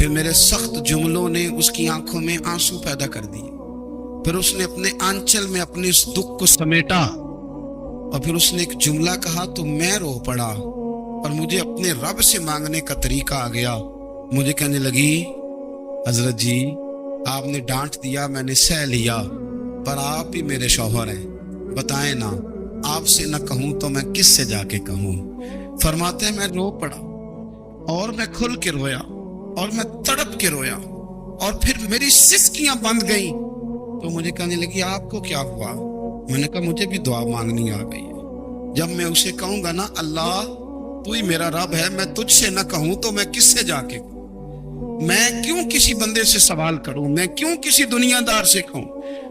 پھر میرے سخت جملوں نے اس کی آنکھوں میں آنسو پیدا کر دیے. پھر اس نے اپنے آنچل میں اپنے اس دکھ کو سمیٹا اور پھر اس نے ایک جملہ کہا تو میں رو پڑا اور مجھے اپنے رب سے مانگنے کا طریقہ آ گیا. مجھے کہنے لگی حضرت جی آپ نے ڈانٹ دیا میں نے سہ لیا پر آپ ہی میرے شوہر ہیں, بتائیں نا آپ سے نہ کہوں تو میں کس سے جا کے کہوں. فرماتے ہیں میں رو پڑا اور میں کھل کے رویا اور میں تڑپ کے رویا اور پھر میری سسکیاں بند گئیں. تو مجھے کہنے لگی آپ کو کیا ہوا؟ میں نے کہا مجھے بھی دعا مانگنی آ گئی ہے. جب میں اسے کہوں گا نا اللہ تو ہی میرا رب ہے, میں تجھ سے نہ کہوں تو میں کس سے جا کے کہوں؟ میں کیوں کسی بندے سے سوال کروں؟ میں کیوں کسی دنیا دار سے کہوں؟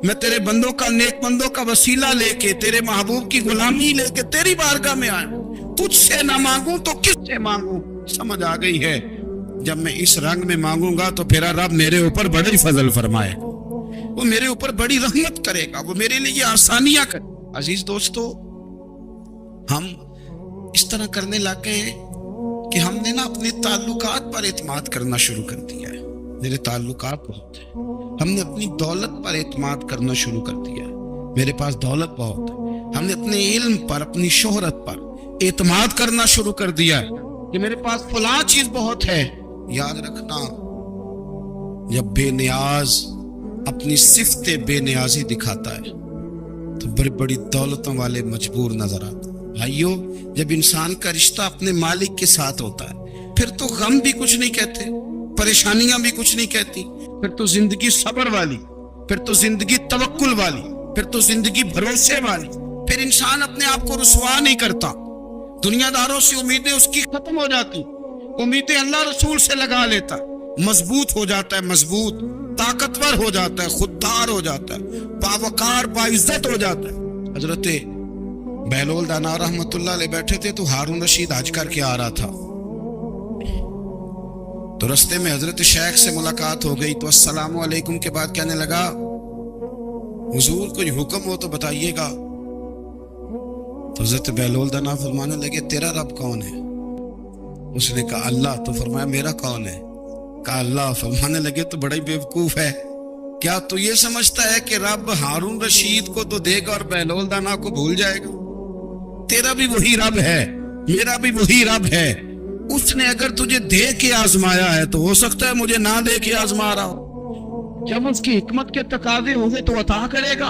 میں تیرے بندوں کا نیک بندوں کا وسیلہ لے کے تیرے محبوب کی غلامی لے کے تیری بارگاہ میں آیا ہوں, تجھ سے نہ مانگوں تو کس سے مانگوں؟ سمجھ آ گئی ہے. جب میں اس رنگ میں مانگوں گا تو پھر رب میرے اوپر بڑی فضل فرمائے گا, وہ میرے اوپر بڑی رحمت کرے گا, وہ میرے لیے آسانیاں کرے. عزیز دوستو, ہم اس طرح کرنے لگ گئے ہیں کہ ہم نے نا اپنے تعلقات پر اعتماد کرنا شروع کر دیا ہے. میرے تعلقات بہت ہیں. ہم نے اپنی دولت پر اعتماد کرنا شروع کر دیا ہے. میرے پاس دولت بہت ہے. ہم نے اپنے علم پر اپنی شہرت پر اعتماد کرنا شروع کر دیا ہے کہ میرے پاس فلاں چیز بہت ہے. یاد رکھنا جب بے نیاز اپنی صفت بے نیازی دکھاتا ہے تو بڑی بڑی دولتوں والے مجبور نظر آتے ہیں. بھائیو, جب انسان کا رشتہ اپنے مالک کے ساتھ ہوتا ہے پھر تو غم بھی کچھ نہیں کہتے, پریشانیاں بھی کچھ نہیں کہتی, پھر تو زندگی صبر والی, پھر تو زندگی توکل والی, پھر تو زندگی بھروسے والی. پھر انسان اپنے آپ کو رسوا نہیں کرتا. دنیا داروں سے امیدیں اس کی ختم ہو جاتی, امیدیں اللہ رسول سے لگا لیتا, مضبوط ہو جاتا ہے, مضبوط طاقتور ہو جاتا ہے, خوددار ہو جاتا ہے, باوقار باعزت ہو جاتا ہے. حضرت بہلول دانا رحمت اللہ علیہ بیٹھے تھے تو ہارون رشید حج کر کے آ رہا تھا. تو رستے میں حضرت شیخ سے ملاقات ہو گئی تو السلام علیکم کے بعد کہنے لگا حضور کوئی حکم ہو تو بتائیے گا. تو حضرت بہلول دانا فرمانے لگے تیرا رب کون ہے؟ اس نے کہا اللہ. تو فرمایا میرا کون ہے؟ کہا اللہ. فرمانے لگے تو بڑا ہی بیوقوف ہے, کیا تو یہ سمجھتا ہے کہ رب ہارون رشید کو تو دے گا اور بہلول دانا کو بھول جائے گا؟ تیرا بھی وہی رب ہے, میرا بھی وہی رب ہے. اس نے اگر تجھے دے کے آزمایا ہے تو ہو سکتا ہے مجھے نہ دے کے آزما رہا ہو. جب اس کی حکمت کے تقاضے ہوں گے تو عطا کرے گا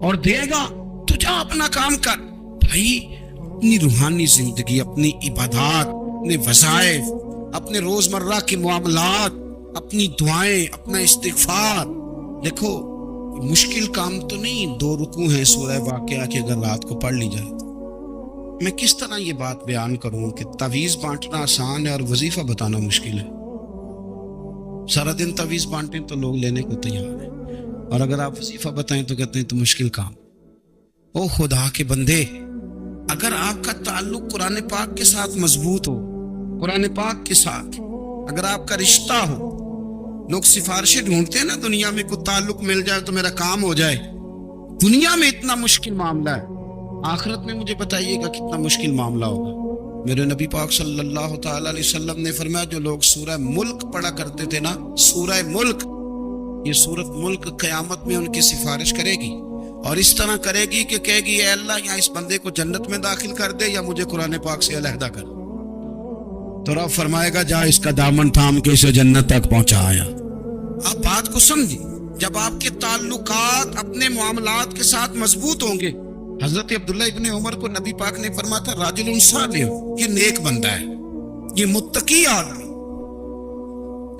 اور دے گا. تو جا اپنا کام کر. بھائی اپنی روحانی زندگی, اپنی عبادات, اپنے وظائف, اپنے روزمرہ کے معاملات, اپنی دعائیں, اپنا استغفار. دیکھو مشکل کام تو نہیں, 2 رکوع ہیں سورہ واقعہ کے, اگر رات کو پڑھ لی جائے. میں کس طرح یہ بات بیان کروں کہ تعویذ بانٹنا آسان ہے اور وظیفہ بتانا مشکل ہے. سارا دن تعویذ بانٹیں تو لوگ لینے کو تیار ہیں, اور اگر آپ وظیفہ بتائیں تو کہتے ہیں تو مشکل کام. او خدا کے بندے, اگر آپ کا تعلق قرآن پاک کے ساتھ مضبوط ہو, قرآن پاک کے ساتھ اگر آپ کا رشتہ ہو, لوگ سفارشیں ڈھونڈتے ہیں نا دنیا میں, کوئی تعلق مل جائے تو میرا کام ہو جائے. دنیا میں اتنا مشکل معاملہ ہے, آخرت میں مجھے بتائیے گا کتنا مشکل معاملہ ہوگا. میرے نبی پاک صلی اللہ تعالی علیہ وسلم نے فرمایا جو لوگ سورہ ملک پڑھا کرتے تھے نا, سورہ ملک, یہ سورت ملک قیامت میں ان کی سفارش کرے گی اور اس طرح کرے گی کہ کہے گی اے اللہ یا اس بندے کو جنت میں داخل کر دے یا مجھے قرآن پاک سے علیحدہ کر. تو رب فرمائے گا جا اس کا دامن تھام کے اسے جنت تک پہنچایا. آپ بات کو سمجھیں, جب آپ کے تعلقات اپنے معاملات کے ساتھ مضبوط ہوں گے. حضرت عبداللہ ابن عمر کو نبی پاک نے فرمایا تھا راجل صالح, یہ نیک بندہ ہے, یہ متقی آدمی.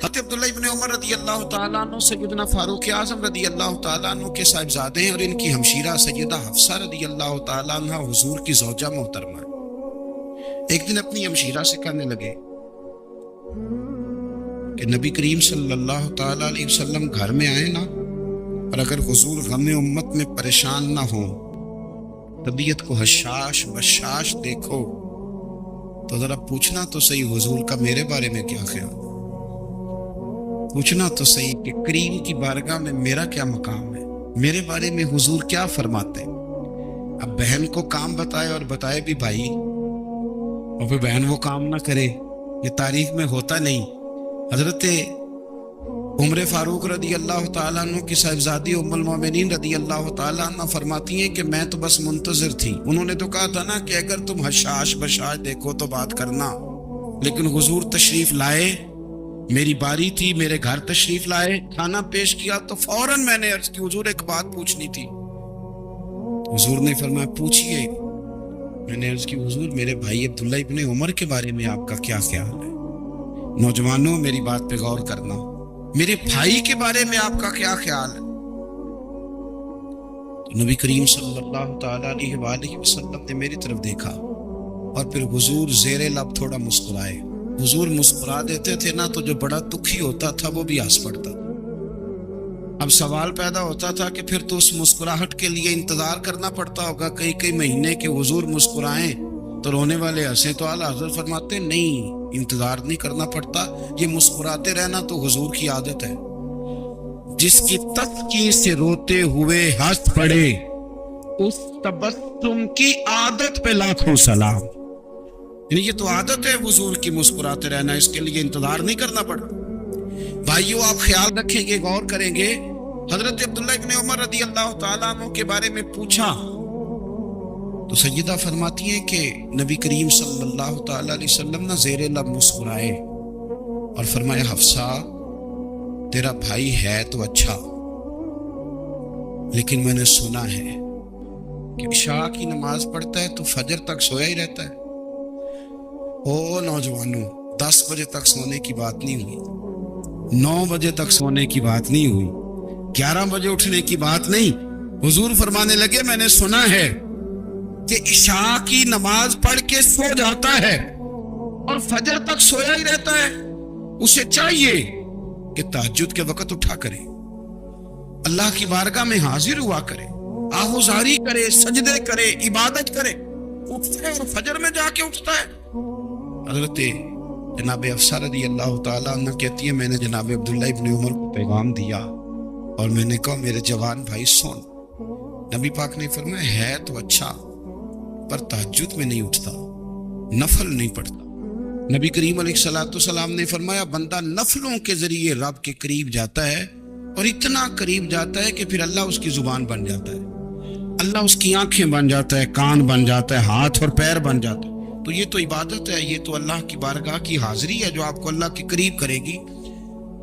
حضرت عبداللہ ابن عمر رضی اللہ تعالیٰ عنہ سیدنا فاروق اعظم رضی اللہ تعالیٰ عنہ کے صاحبزادے ہیں, اور ان کی ہمشیرہ سیدہ حفصہ رضی اللہ تعالیٰ عنہ حضور کی زوجہ محترمہ. ایک دن اپنی ہمشیرہ سے کہنے لگے کہ نبی کریم صلی اللہ تعالیٰ علیہ وسلم گھر میں آئے نا, اور اگر حضور غم امت میں پریشان نہ ہوں, طبیعت کو حشاش بشاش دیکھو تو ذرا پوچھنا تو صحیح حضور کا میرے بارے میں کیا خیال, پوچھنا تو صحیح کہ کریم کی بارگاہ میں میرا کیا مقام ہے, میرے بارے میں حضور کیا فرماتے. اب بہن کو کام بتائے اور بتائے بھی بھائی, اور پھر بہن وہ کام نہ کرے, یہ تاریخ میں ہوتا نہیں. حضرت عمر فاروق رضی اللہ تعالیٰ عنہ کی صاحبزادی ام المومنین رضی اللہ تعالیٰ عنہ فرماتی ہیں کہ میں تو بس منتظر تھی. انہوں نے تو کہا تھا نا کہ اگر تم حشاش بشاش دیکھو تو بات کرنا، لیکن حضور تشریف لائے، میری باری تھی، میرے گھر تشریف لائے، کھانا پیش کیا تو فوراً میں نے عرض کی حضور ایک بات پوچھنی تھی. حضور نے فرمایا پوچھئے. میں نے عرض کی حضور میرے بھائی عبداللہ ابن عمر کے بارے میں آپ کا کیا خیال ہے؟ نوجوانوں میری بات پہ غور کرنا، میرے بھائی کے بارے میں آپ کا کیا خیال ہے؟ تو نبی کریم صلی اللہ تعالیٰ علیہ وآلہ وسلم نے میری طرف دیکھا اور پھر حضور زیر لب تھوڑا مسکرائے. حضور مسکرا دیتے تھے نا تو جو بڑا دکھی ہوتا تھا وہ بھی ہنس پڑتا. اب سوال پیدا ہوتا تھا کہ پھر تو اس مسکراہٹ کے لیے انتظار کرنا پڑتا ہوگا کئی مہینے کے حضور مسکرائیں تو رونے والے ہنسیں. تو اعلیٰ حضرت فرماتے نہیں، انتظار نہیں کرنا پڑتا، یہ مسکراتے رہنا تو حضور کی عادت ہے. جس کی تسکی سے روتے ہوئے ہنس پڑے اس تبسم کی عادت پہ لاکھوں سلام. یعنی یہ تو عادت ہے حضور کی مسکراتے رہنا، اس کے لیے انتظار نہیں کرنا پڑتا. بھائیو آپ خیال رکھیں گے، غور کریں گے. حضرت عبداللہ ابن عمر رضی اللہ تعالیٰ عنہ کے بارے میں پوچھا تو سیدہ فرماتی ہیں کہ نبی کریم صلی اللہ تعالیٰ علیہ وسلم نہ زیر لب مسکرائے اور فرمایا حفصہ تیرا بھائی ہے تو اچھا، لیکن میں نے سنا ہے کہ عشاء کی نماز پڑھتا ہے تو فجر تک سویا ہی رہتا ہے. او نوجوانوں، 10 بجے تک سونے کی بات نہیں ہوئی، 9 بجے تک سونے کی بات نہیں ہوئی، 11 بجے اٹھنے کی بات نہیں. حضور فرمانے لگے میں نے سنا ہے کہ عشاء کی نماز پڑھ کے سو جاتا ہے اور فجر تک سویا ہی رہتا ہے، اسے چاہیے کہ تہجد کے وقت اٹھا کرے، اللہ کی بارگاہ میں حاضر ہوا کرے، آہوزاری کرے، سجدے کرے، عبادت کرے. اٹھتا ہے اور فجر میں جا کے اٹھتا ہے. حضرت جناب حفصہ رضی اللہ تعالیٰ عنہ کہتی ہے میں نے جناب عبداللہ ابن عمر کو پیغام دیا اور میں نے کہا میرے جوان بھائی سن. نبی پاک نے فرمایا ہے تو اچھا پر تہجد میں نہیں اٹھتا، نفل نہیں پڑھتا. نبی کریم علیہ السلام نے فرمایا بندہ نفلوں کے ذریعے رب کے قریب جاتا ہے اور اتنا قریب جاتا ہے کہ پھر اللہ اس کی زبان بن جاتا ہے، اللہ اس کی آنکھیں بن جاتا ہے، کان بن جاتا ہے، ہاتھ اور پیر بن جاتا ہے. تو یہ تو عبادت ہے، یہ تو اللہ کی بارگاہ کی حاضری ہے جو آپ کو اللہ کے قریب کرے گی.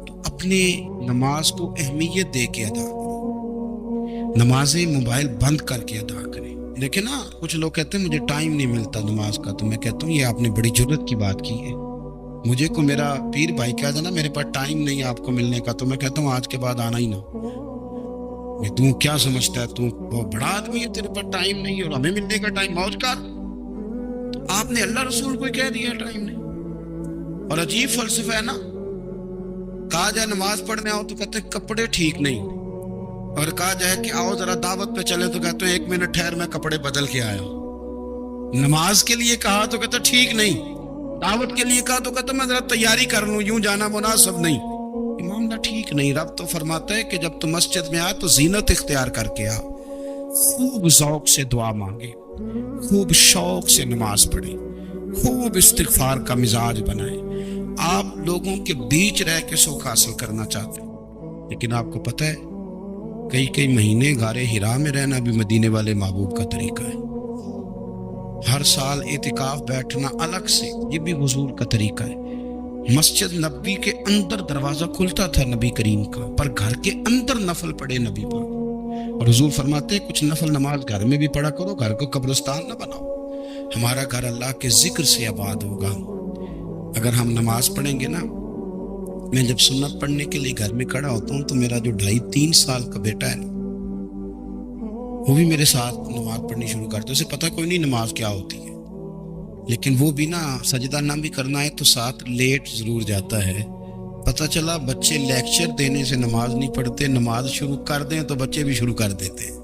تو اپنے نماز کو اہمیت دے کے ادا کریں، نمازیں موبائل بند کر کے ادا کریں. دیکھیں نا کچھ لوگ کہتے ہیں مجھے ٹائم نہیں ملتا نماز کا، تو میں کہتا ہوں یہ آپ نے بڑی جرت کی بات کی ہے. مجھے کو میرا پیر بھائی کہا جانا میرے پاس ٹائم نہیں ہے آپ کو ملنے کا، تو میں کہتا ہوں آج کے بعد آنا ہی نہ. تو کیا سمجھتا ہے تو بڑا آدمی ہے، تیرے پاس ٹائم نہیں ہے اور ہمیں ملنے کا ٹائم موج کر. آپ نے اللہ رسول کو کہہ دیا ٹائم نہیں. اور عجیب فلسفہ ہے نا، کہا جائے نماز پڑھنے آؤ تو کہتے ہیں کپڑے ٹھیک نہیں، اور کہا جائے کہ آؤ ذرا دعوت پہ چلے تو کہتے ہیں 1 منٹ ٹھہر میں کپڑے بدل کے آیا. نماز کے لیے کہا تو کہتے ٹھیک نہیں، دعوت کے لیے کہا تو کہتے میں ذرا تیاری کر لوں، یوں جانا مناسب نہیں. معاملہ ٹھیک نہیں. رب تو فرماتا ہے کہ جب تم مسجد میں آ تو زینت اختیار کر کے آ، خوب ذوق سے دعا مانگے، خوب شوق سے نماز پڑھیں، خوب استغفار کا مزاج بنائیں. آپ لوگوں کے بیچ رہ کے سوکھ حاصل کرنا چاہتے ہیں، لیکن آپ کو پتہ ہے کئی مہینے غار حرا میں رہنا بھی مدینے والے محبوب کا طریقہ ہے. ہر سال اعتکاف بیٹھنا الگ سے، یہ بھی حضور کا طریقہ ہے. مسجد نبی کے اندر دروازہ کھلتا تھا نبی کریم کا، پر گھر کے اندر نفل پڑھے نبی پاک. اور حضور فرماتے ہیں کچھ نفل نماز گھر میں بھی پڑھا کرو، گھر کو قبرستان نہ بناؤ. ہمارا گھر اللہ کے ذکر سے آباد ہوگا. اگر ہم نماز پڑھیں گے نا، میں جب سنت پڑھنے کے لیے گھر میں کھڑا ہوتا ہوں تو میرا جو 2.5-3 سال کا بیٹا ہے نا، وہ بھی میرے ساتھ نماز پڑھنی شروع کرتا ہے. اسے پتہ کوئی نہیں نماز کیا ہوتی ہے، لیکن وہ بھی نا سجدہ نہ بھی کرنا ہے تو ساتھ لیٹ ضرور جاتا ہے. پتہ چلا بچے لیکچر دینے سے نماز نہیں پڑھتے، نماز شروع کر دیں تو بچے بھی شروع کر دیتے ہیں.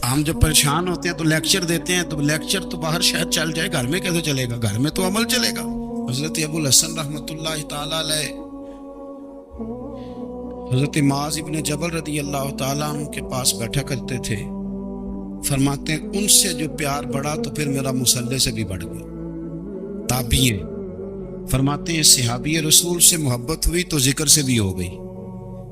ہم جب پریشان ہوتے ہیں تو لیکچر دیتے ہیں، تو لیکچر تو باہر شاید چل جائے، گھر میں کیسے چلے گا؟ گھر میں تو عمل چلے گا. حضرت ابو الحسن رحمۃ اللہ تعالیٰ علیہ حضرت معاذ ابن جبل رضی اللہ تعالیٰ عنہ کے پاس بیٹھا کرتے تھے. فرماتے ہیں ان سے جو پیار بڑھا تو پھر میرا مصلی سے بھی بڑھ گیا. تابعی ہیں، فرماتے ہیں صحابی رسول سے محبت ہوئی تو ذکر سے بھی ہو گئی.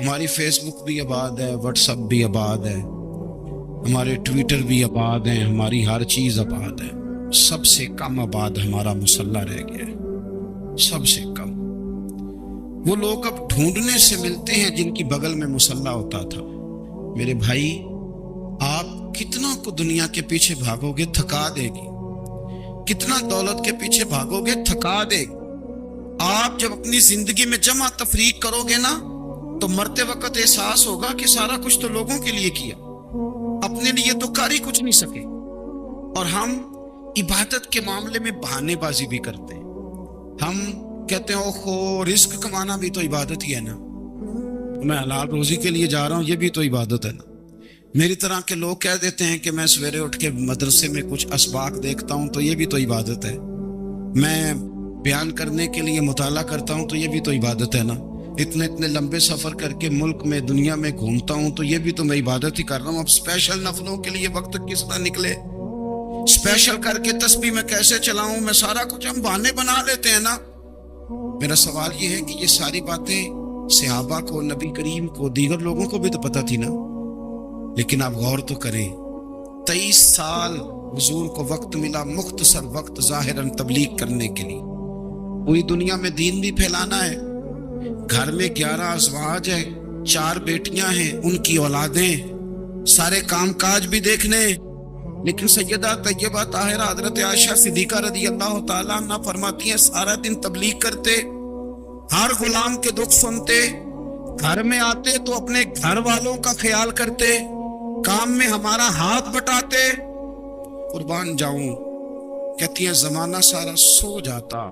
ہماری فیس بک بھی آباد ہے، واٹس ایپ بھی آباد ہے، ہمارے ٹویٹر بھی آباد ہیں، ہماری ہر چیز آباد ہے۔ سب سے کم آباد ہمارا مصلی رہ گیا ہے، سب سے کم۔ وہ لوگ اب ڈھونڈنے سے ملتے ہیں جن کی بغل میں مصلی ہوتا تھا۔ میرے بھائی، آپ کتنا کو دنیا کے پیچھے بھاگو گے تھکا دے گی، کتنا دولت کے پیچھے بھاگو گے تھکا دے گی۔ آپ جب اپنی زندگی میں جمع تفریق کرو گے نا تو مرتے وقت احساس ہوگا کہ سارا کچھ تو لوگوں کے لیے کیا، اپنے لیے تو کر ہی کچھ نہیں سکے۔ اور ہم عبادت کے معاملے میں بہانے بازی بھی کرتے ہیں۔ ہم کہتے ہیں اوہو رزق کمانا بھی تو عبادت ہی ہے نا، میں حلال روزی کے لیے جا رہا ہوں، یہ بھی تو عبادت ہے نا۔ میری طرح کے لوگ کہہ دیتے ہیں کہ میں سویرے اٹھ کے مدرسے میں کچھ اسباق دیکھتا ہوں تو یہ بھی تو عبادت ہے، میں بیان کرنے کے لیے مطالعہ کرتا ہوں تو یہ بھی تو عبادت ہے نا، اتنے لمبے سفر کر کے ملک میں دنیا میں گھومتا ہوں تو یہ بھی تو میں عبادت ہی کر رہا ہوں۔ اب اسپیشل نفلوں کے لیے وقت کس طرح نکلے، اسپیشل کر کے تسبیح میں کیسے چلاؤں، میں سارا کچھ ہم بہانے بنا لیتے ہیں نا۔ میرا سوال یہ ہے کہ یہ ساری باتیں صحابہ کو، نبی کریم کو، دیگر لوگوں کو بھی تو پتہ تھی نا، لیکن آپ غور تو کریں، 23 سال حضور کو وقت ملا، مختصر وقت ظاہراً تبلیغ کرنے کے لیے، پوری دنیا میں دین بھی پھیلانا ہے۔ گھر میں 11 ازواج ہیں، 4 بیٹیاں ہیں، ان کی اولادیں، سارے کام کاج بھی دیکھنے، لیکن سیدہ طیبہ طاہرہ حضرت عائشہ صدیقہ رضی اللہ تعالیٰ عنہ فرماتی ہیں سارا دن تبلیغ کرتے، ہر غلام کے دکھ سنتے، گھر میں آتے تو اپنے گھر والوں کا خیال کرتے، کام میں ہمارا ہاتھ بٹاتے۔ قربان جاؤں، کہتی ہیں زمانہ سارا سو جاتا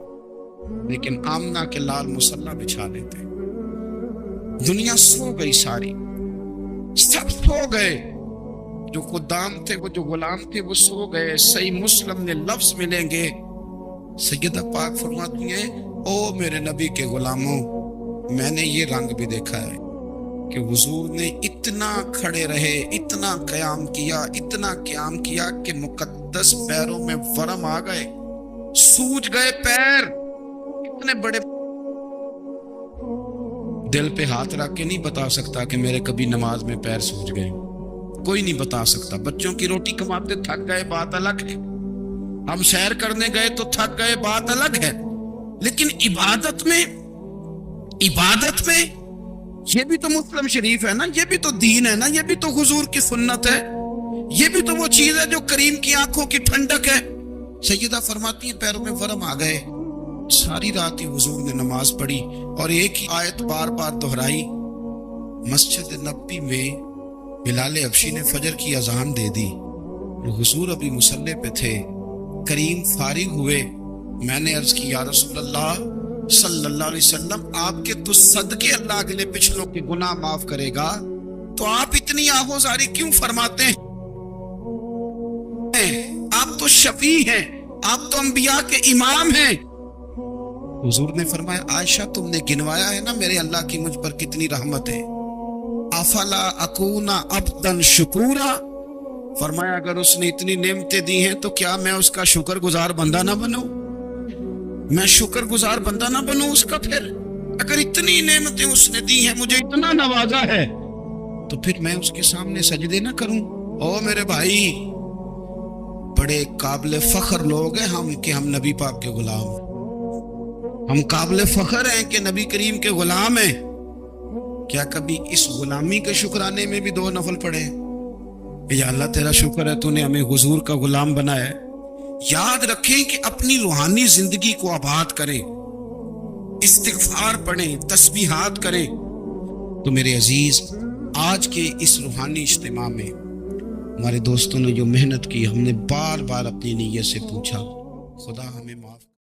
لیکن آمنہ کے لال مصلی بچھا دیتے۔ دنیا سو گئی، ساری سب سو گئے، جو خدام تھے، وہ جو غلام تھے، وہ سو گئے۔ صحیح مسلم میں لفظ ملیں گے، سیدہ پاک فرماتی ہیں او میرے نبی کے غلاموں، میں نے یہ رنگ بھی دیکھا ہے کہ حضور نے اتنا کھڑے رہے، اتنا قیام کیا، اتنا قیام کیا کہ مقدس پیروں میں ورم آ گئے، سوج گئے پیر، اتنے بڑے۔ دل پہ ہاتھ رکھ کے نہیں بتا سکتا کہ میرے کبھی نماز میں پیر سوج گئے، کوئی نہیں بتا سکتا۔ بچوں کی روٹی کماتے تھک گئے، بات الگ ہے، ہم سیر کرنے گئے تو تھک گئے، بات الگ ہے، لیکن عبادت میں یہ بھی تو مسلم شریف ہے نا، یہ بھی تو دین ہے نا، یہ بھی تو حضور کی سنت ہے، یہ بھی تو وہ چیز ہے جو کریم کی آنکھوں کی ٹھنڈک ہے۔ سیدہ فرماتی ہیں پیروں میں ورم آ گئے، ساری رات ہی حضور نے نماز پڑھی اور ایک ہی آیت بار بار دہرائی۔ مسجد نبوی میں بلال حبشی نے فجر کی اذان دے دی، حضور ابھی مصلی پہ تھے، کریم فارغ ہوئے، میں نے عرض کی یا رسول اللہ صلی اللہ علیہ وسلم، آپ کے تو صدقے اللہ اگلے پچھلوں کے گناہ معاف کرے گا، تو آپ اتنی آہوزاری کیوں فرماتے ہیں؟ آپ تو شفیع ہیں، آپ تو انبیاء کے امام ہیں۔ حضور نے فرمایا عائشہ تم نے گنوایا ہے نا میرے اللہ کی مجھ پر کتنی رحمت ہے، افلا اکون عبدا شکورا، فرمایا اگر اس نے اتنی نعمتیں دی ہیں تو کیا میں اس کا شکر گزار بندہ نہ بنوں، میں شکر گزار بندہ نہ بنوں اس کا؟ پھر اگر اتنی نعمتیں اس نے دی ہیں، مجھے اتنا نوازا ہے، تو پھر میں اس کے سامنے سجدے نہ کروں؟ او میرے بھائی، بڑے قابل فخر لوگ ہیں ہم کہ ہم نبی پاک کے غلام ہیں، ہم قابل فخر ہیں کہ نبی کریم کے غلام ہیں۔ کیا کبھی اس غلامی کے شکرانے میں بھی 2 نفل پڑھے یا اللہ تیرا شکر ہے تو نے ہمیں حضور کا غلام بنایا ہے؟ یاد رکھیں کہ اپنی روحانی زندگی کو آباد کریں، استغفار پڑھیں، تسبیحات کریں۔ تو میرے عزیز، آج کے اس روحانی اجتماع میں ہمارے دوستوں نے جو محنت کی، ہم نے بار بار اپنی نیت سے پوچھا، خدا ہمیں معاف